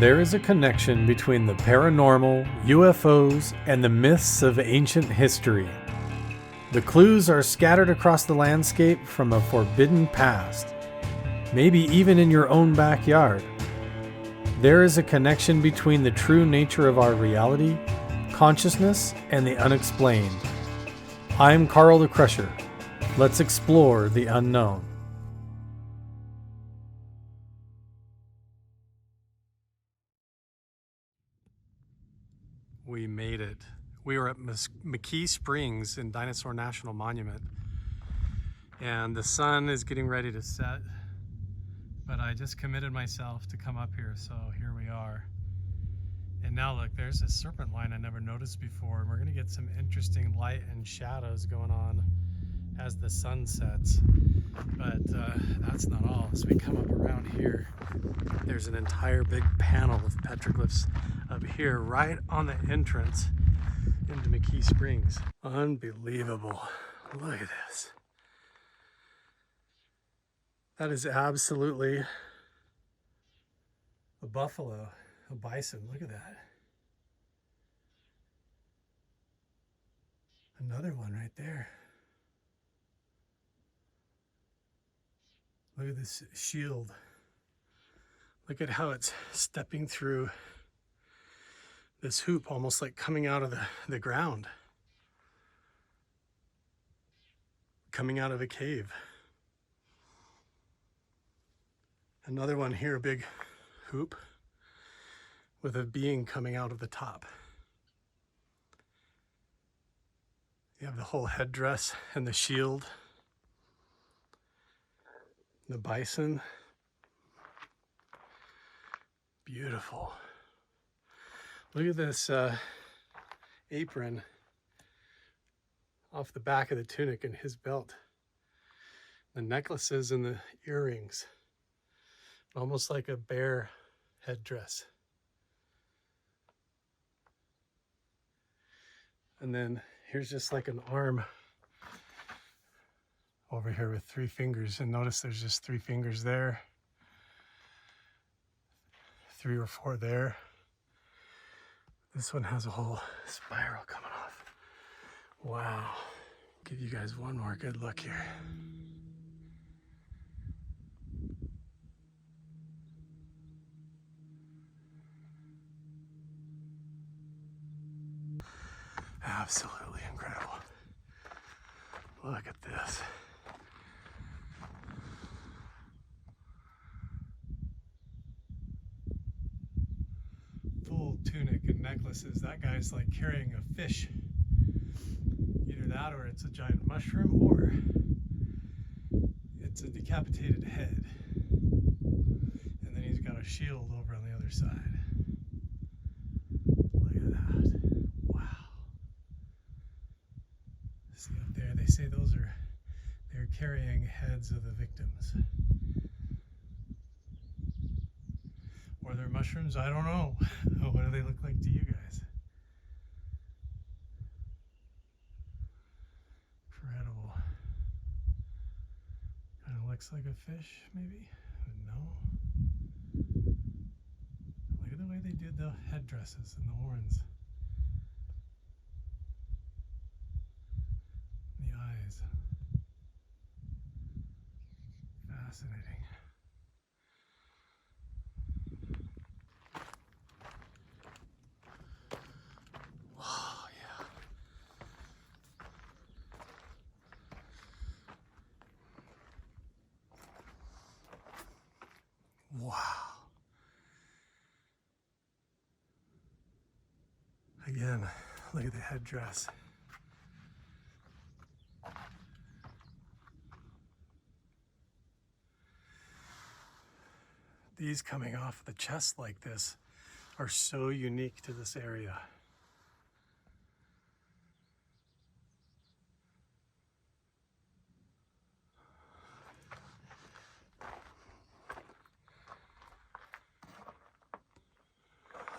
There is a connection between the paranormal, UFOs, and the myths of ancient history. The clues are scattered across the landscape from a forbidden past, maybe even in your own backyard. There is a connection between the true nature of our reality, consciousness, and the unexplained. I'm Carl the Crusher. Let's explore the unknown. We made it. We were at McKe Springs in Dinosaur National Monument, and the sun is getting ready to set, but I just committed myself to come up here, so here we are. And now look, there's a serpent line I never noticed before, and we're gonna get some interesting light and shadows going on as the sun sets. But that's not all. As we come up around here, there's an entire big panel of petroglyphs up here right on the entrance into McKe Springs. Unbelievable. Look at this. That is absolutely a buffalo, a bison. Look at that. Another one right there. Look at this shield. Look at how it's stepping through this hoop, almost like coming out of the ground. Coming out of a cave. Another one here, a big hoop with a being coming out of the top. You have the whole headdress and the shield. The bison. Beautiful. Look at this apron off the back of the tunic and his belt. The necklaces and the earrings. Almost like a bear headdress. And then here's just like an arm over here with 3 fingers, and notice there's just 3 fingers there, 3 or 4 there. This one has a whole spiral coming off. Wow. Give you guys one more good look here. Absolutely incredible. Look at this. Full tunic and necklaces. That guy's like carrying a fish. Either that or it's a giant mushroom, or it's a decapitated head. And then he's got a shield over on the other side. Look at that. Wow. See up there, they say they're carrying heads of the victims. Or they're mushrooms, I don't know. What do they look like to you guys? Incredible. Kind of looks like a fish, maybe? But no. Look at the way they did the headdresses and the horns. The eyes. Fascinating. Oh, yeah. Wow. Again, look at the headdress. These coming off the chest like this are so unique to this area.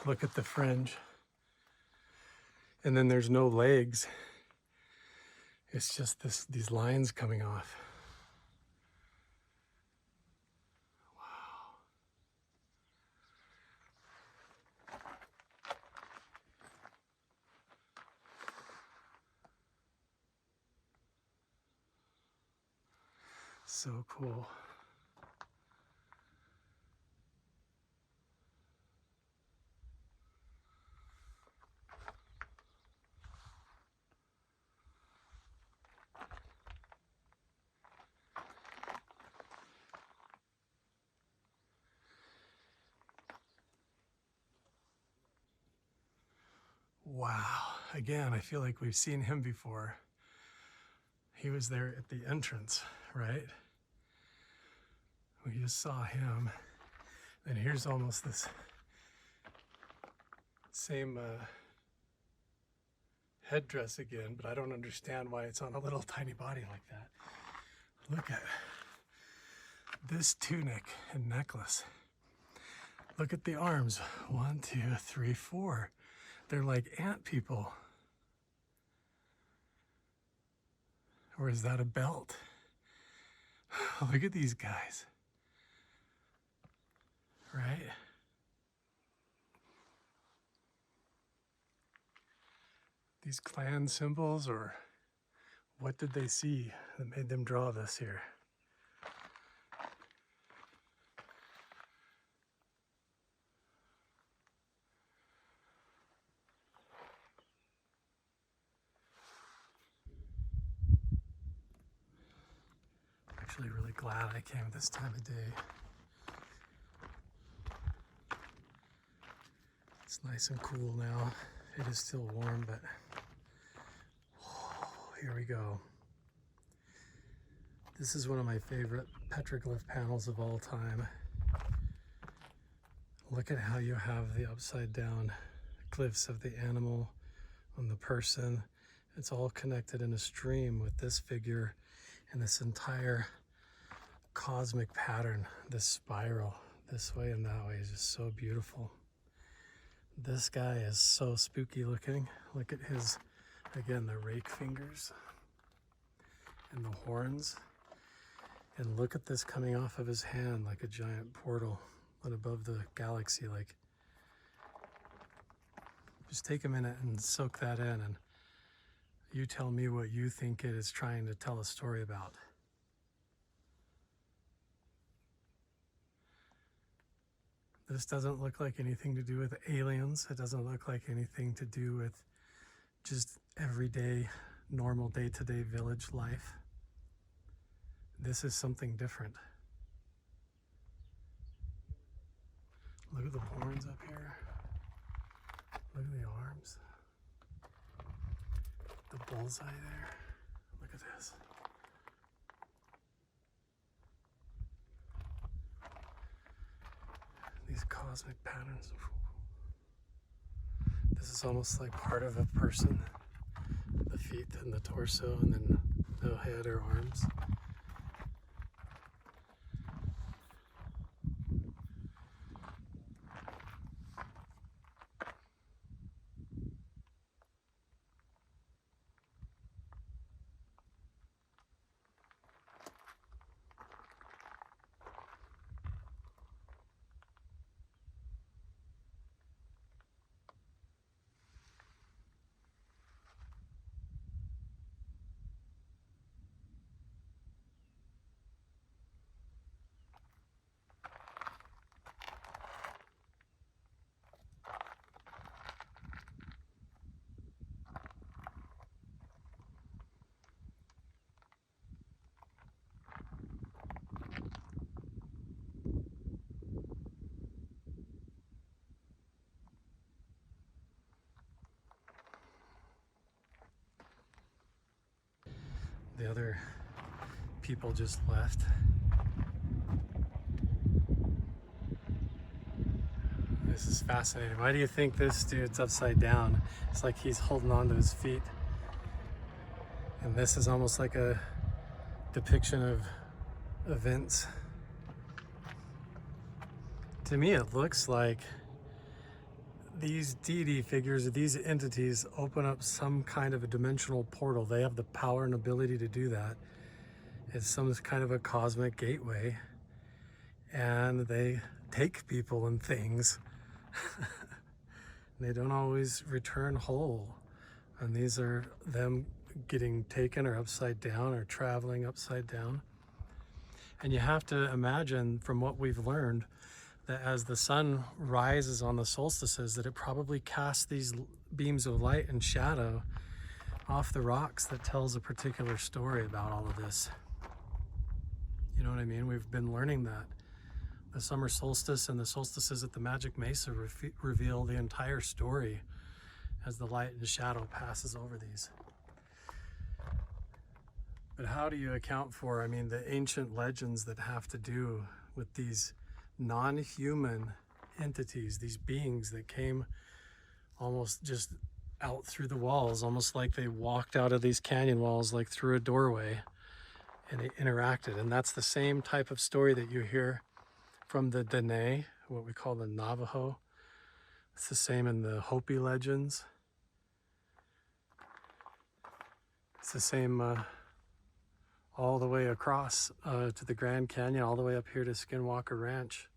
Look at the fringe. And then there's no legs. It's just these lines coming off. so cool. Wow, again, I feel like we've seen him before. He was there at the entrance, right? We just saw him. And here's almost this same headdress again, but I don't understand why it's on a little tiny body like that. Look at this tunic and necklace. Look at the arms. 1, 2, 3, 4. They're like ant people. Or is that a belt? Look at these guys. Right? These clan symbols, or what did they see that made them draw this here? Actually really glad I came this time of day. It's nice and cool now. It is still warm, but here we go. This is one of my favorite petroglyph panels of all time. Look at how you have the upside down glyphs of the animal on the person. It's all connected in a stream with this figure and this entire cosmic pattern, this spiral this way and that way is just so beautiful. This guy is so spooky looking. Look at his, again, the rake fingers and the horns. And look at this coming off of his hand like a giant portal, but above the galaxy. Like, just take a minute and soak that in, and you tell me what you think it is trying to tell a story about. This doesn't look like anything to do with aliens. It doesn't look like anything to do with just everyday, normal day-to-day village life. This is something different. Look at the horns up here. Look at the arms. The bullseye there. Look at this. These cosmic patterns. This is almost like part of a person. The feet and the torso, and then no head or arms. The other people just left. This is fascinating. Why do you think this dude's upside down? It's like he's holding on to his feet. And this is almost like a depiction of events. To me, it looks like these deity figures, these entities, open up some kind of a dimensional portal. They have the power and ability to do that. It's some kind of a cosmic gateway, and they take people and things. They don't always return whole, and these are them getting taken or upside down or traveling upside down. And you have to imagine, from what we've learned, that as the sun rises on the solstices, that it probably casts these beams of light and shadow off the rocks that tells a particular story about all of this. You know what I mean? We've been learning that. The summer solstice and the solstices at the Magic Mesa reveal the entire story as the light and shadow passes over these. But how do you account for, I mean, the ancient legends that have to do with these non-human entities, these beings that came almost just out through the walls, almost like they walked out of these canyon walls like through a doorway, and they interacted. And that's the same type of story that you hear from the Dene, what we call the Navajo. It's the same in the Hopi legends. It's the same all the way across to the Grand Canyon, all the way up here to Skinwalker Ranch.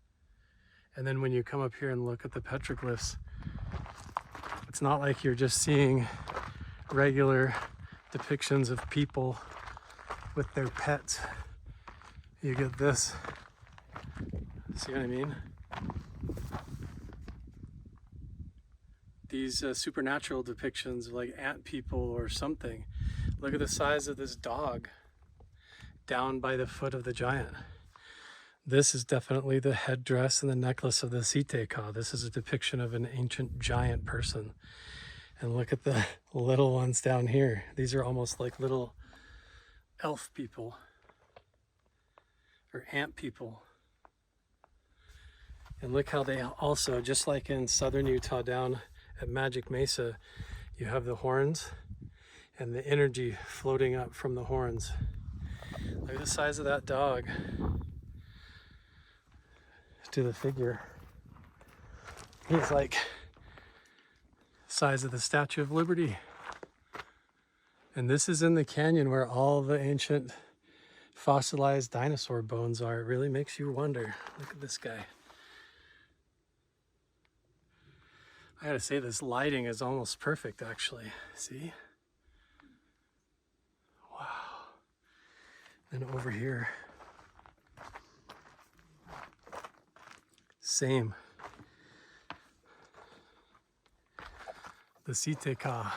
And then when you come up here and look at the petroglyphs, it's not like you're just seeing regular depictions of people with their pets. You get this. See what I mean? These supernatural depictions of like ant people or something. Look at the size of this dog down by the foot of the giant. This is definitely the headdress and the necklace of the Siteka. This is a depiction of an ancient giant person. And look at the little ones down here. These are almost like little elf people or ant people. And look how they also, just like in southern Utah down at Magic Mesa, you have the horns and the energy floating up from the horns. Look at the size of that dog to the figure. He's like size of the Statue of Liberty. And this is in the canyon where all the ancient fossilized dinosaur bones are. It really makes you wonder. Look at this guy. I gotta say, this lighting is almost perfect, actually. See? Wow. And over here, same. The Siteka.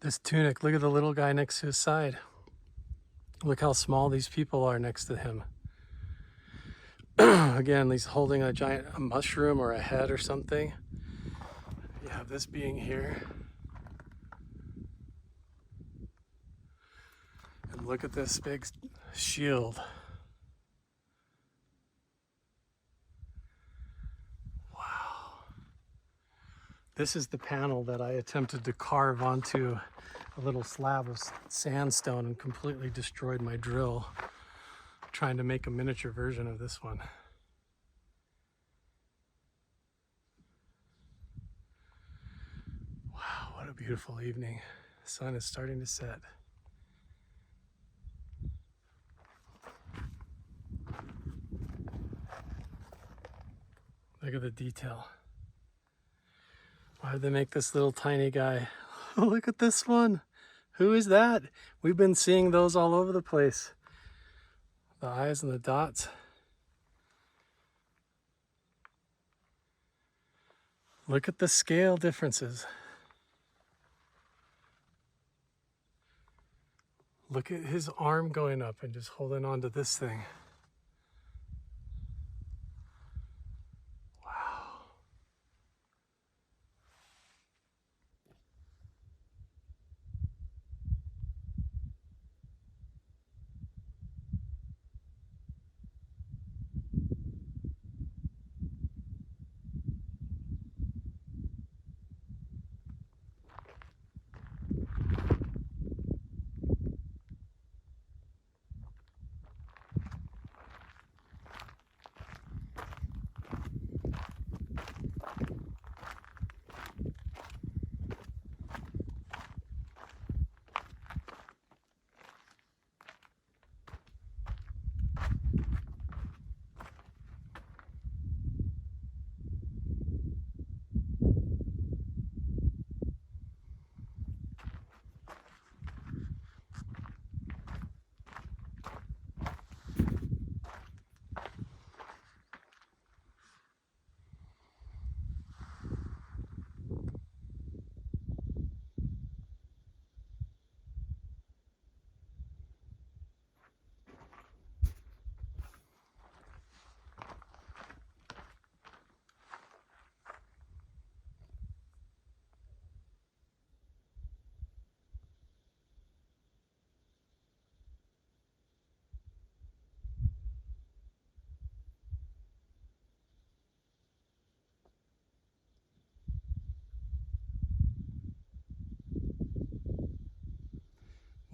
This tunic, look at the little guy next to his side. Look how small these people are next to him. Again, he's holding a mushroom or a head or something. You have this being here. And look at this big shield. Wow. This is the panel that I attempted to carve onto a little slab of sandstone and completely destroyed my drill, trying to make a miniature version of this one. Wow, what a beautiful evening. The sun is starting to set. Look at the detail. Why did they make this little tiny guy? Oh, look at this one. Who is that? We've been seeing those all over the place. The eyes and the dots. Look at the scale differences. Look at his arm going up and just holding on to this thing. Wow.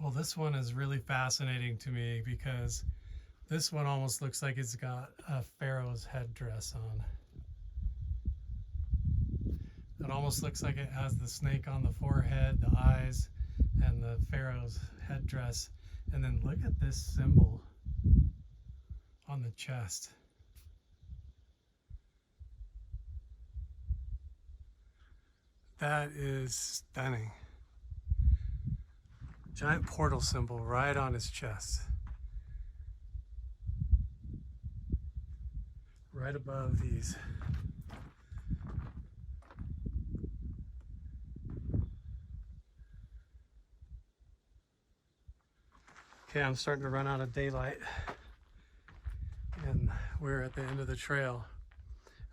Well, this one is really fascinating to me because this one almost looks like it's got a pharaoh's headdress on. It almost looks like it has the snake on the forehead, the eyes, and the pharaoh's headdress. And then look at this symbol on the chest. That is stunning. Giant portal symbol right on his chest. Right above these. Okay, I'm starting to run out of daylight and we're at the end of the trail.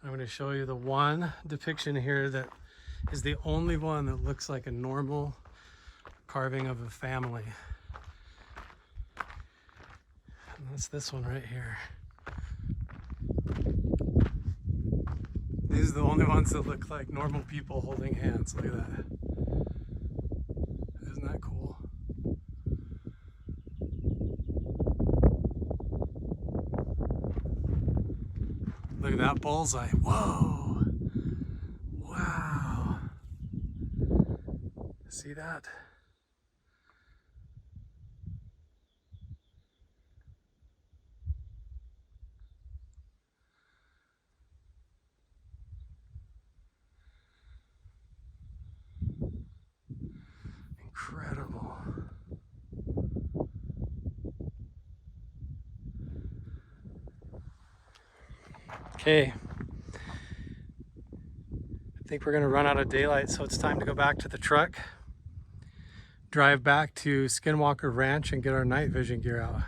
I'm going to show you the one depiction here that is the only one that looks like a normal carving of a family. And that's this one right here. These are the only ones that look like normal people holding hands. Look at that. Isn't that cool? Look at that bullseye. Whoa! Wow! See that? Incredible. Okay. I think we're going to run out of daylight, so it's time to go back to the truck, drive back to Skinwalker Ranch and get our night vision gear out.